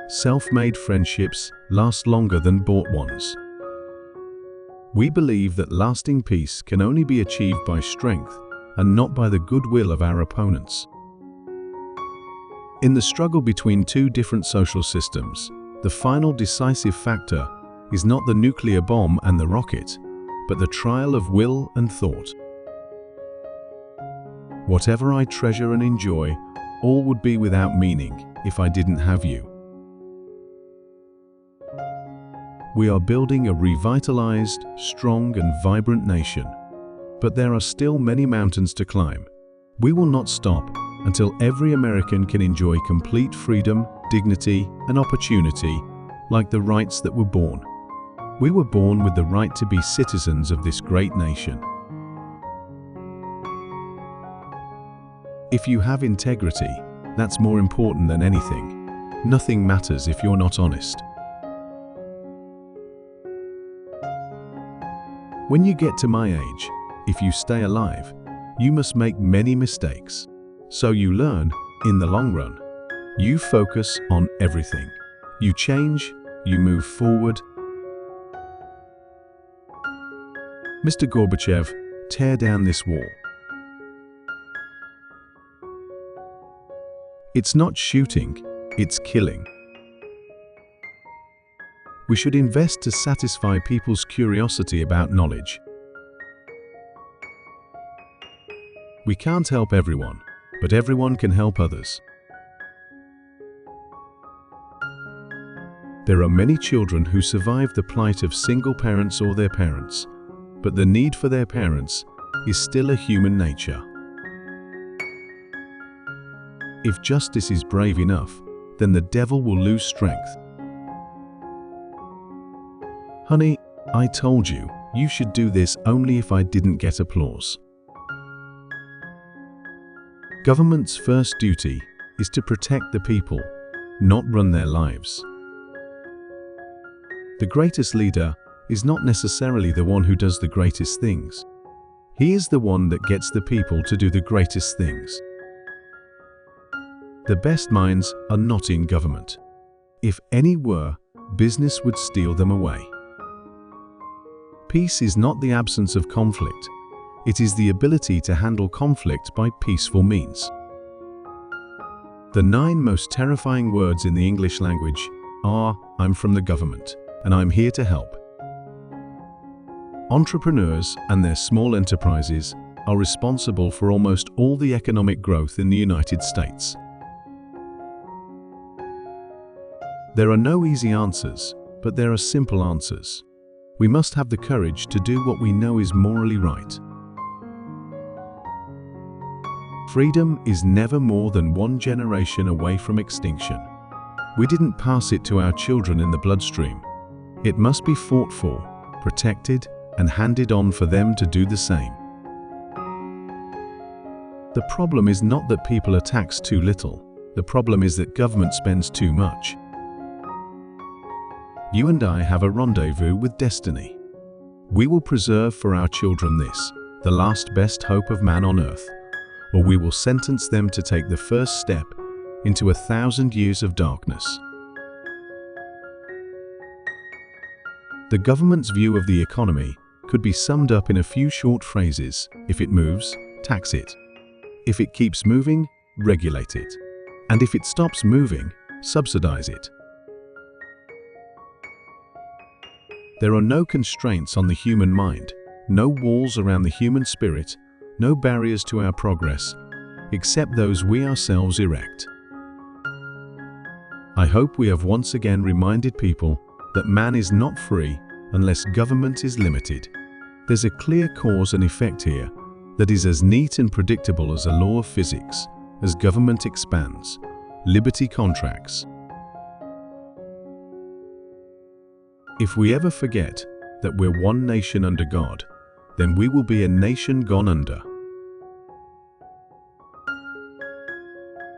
self-made friendships last longer than bought ones. We believe that lasting peace can only be achieved by strength and not by the goodwill of our opponents. In the struggle between two different social systems, the final decisive factor is not the nuclear bomb and the rocket, but the trial of will and thought. Whatever I treasure and enjoy, all would be without meaning if I didn't have you. We are building a revitalized, strong and vibrant nation, but there are still many mountains to climb. We will not stop until every American can enjoy complete freedom, dignity and opportunity like the rights that were born. We were born with the right to be citizens of this great nation. If you have integrity, that's more important than anything. Nothing matters if you're not honest. When you get to my age, if you stay alive, you must make many mistakes. So you learn in the long run. You focus on everything. You change, you move forward. Mr. Gorbachev, tear down this wall. It's not shooting, it's killing. We should invest to satisfy people's curiosity about knowledge. We can't help everyone, but everyone can help others. There are many children who survive the plight of single parents or their parents, but the need for their parents is still a human nature. If justice is brave enough, then the devil will lose strength. Honey, I told you, you should do this only if I didn't get applause. Government's first duty is to protect the people, not run their lives. The greatest leader is not necessarily the one who does the greatest things. He is the one that gets the people to do the greatest things. The best minds are not in government. If any were, business would steal them away. Peace is not the absence of conflict. It is the ability to handle conflict by peaceful means. The 9 most terrifying words in the English language are, "I'm from the government, and I'm here to help." Entrepreneurs and their small enterprises are responsible for almost all the economic growth in the United States. There are no easy answers, but there are simple answers. We must have the courage to do what we know is morally right. Freedom is never more than 1 generation away from extinction. We didn't pass it to our children in the bloodstream. It must be fought for, protected, and handed on for them to do the same. The problem is not that people are taxed too little. The problem is that government spends too much. You and I have a rendezvous with destiny. We will preserve for our children this, the last best hope of man on earth, or we will sentence them to take the first step into 1,000 years of darkness. The government's view of the economy could be summed up in a few short phrases. If it moves, tax it. If it keeps moving, regulate it. And if it stops moving, subsidize it. There are no constraints on the human mind, no walls around the human spirit, no barriers to our progress, except those we ourselves erect. I hope we have once again reminded people that man is not free unless government is limited. There's a clear cause and effect here that is as neat and predictable as a law of physics. As government expands, liberty contracts. If we ever forget that we're one nation under God, then we will be a nation gone under.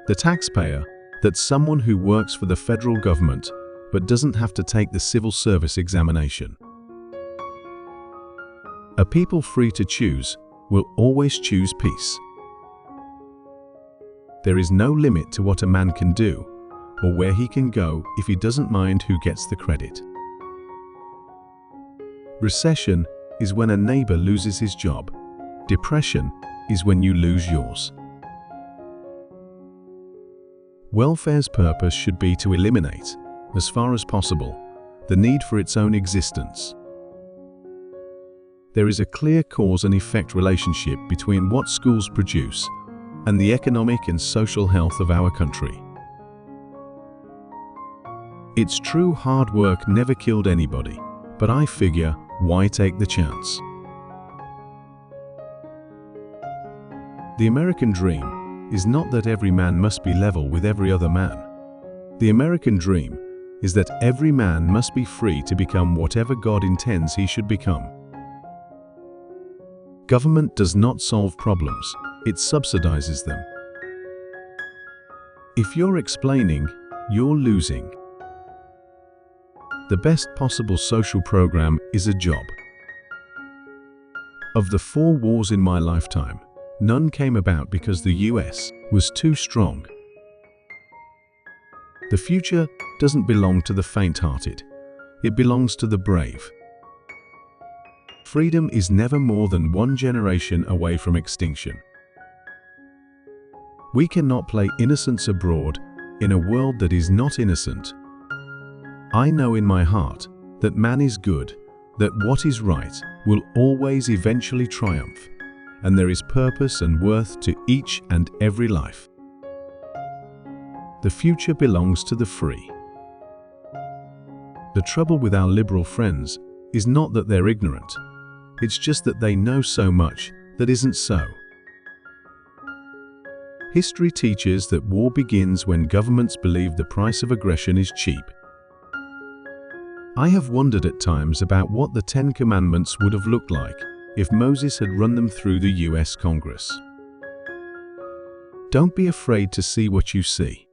The taxpayer, that's someone who works for the federal government but doesn't have to take the civil service examination. A people free to choose will always choose peace. There is no limit to what a man can do, or where he can go if he doesn't mind who gets the credit. Recession is when a neighbor loses his job. Depression is when you lose yours. Welfare's purpose should be to eliminate, as far as possible, the need for its own existence. There is a clear cause and effect relationship between what schools produce and the economic and social health of our country. It's true hard work never killed anybody, but I figure, why take the chance? The American dream is not that every man must be level with every other man. The American dream is that every man must be free to become whatever God intends he should become. Government does not solve problems, it subsidizes them. If you're explaining, you're losing. The best possible social program is a job. Of the 4 wars in my lifetime, none came about because the US was too strong. The future doesn't belong to the faint-hearted, it belongs to the brave. Freedom is never more than 1 generation away from extinction. We cannot play innocence abroad in a world that is not innocent. I know in my heart that man is good, that what is right will always eventually triumph, and there is purpose and worth to each and every life. The future belongs to the free. The trouble with our liberal friends is not that they're ignorant, it's just that they know so much that isn't so. History teaches that war begins when governments believe the price of aggression is cheap. I have wondered at times about what the 10 Commandments would have looked like if Moses had run them through the US Congress. Don't be afraid to see what you see.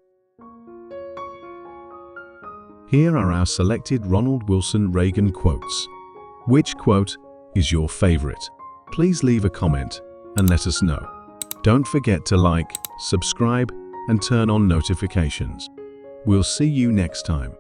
Here are our selected Ronald Reagan quotes. Which quote is your favorite? Please leave a comment and let us know. Don't forget to like, subscribe, and turn on notifications. We'll see you next time.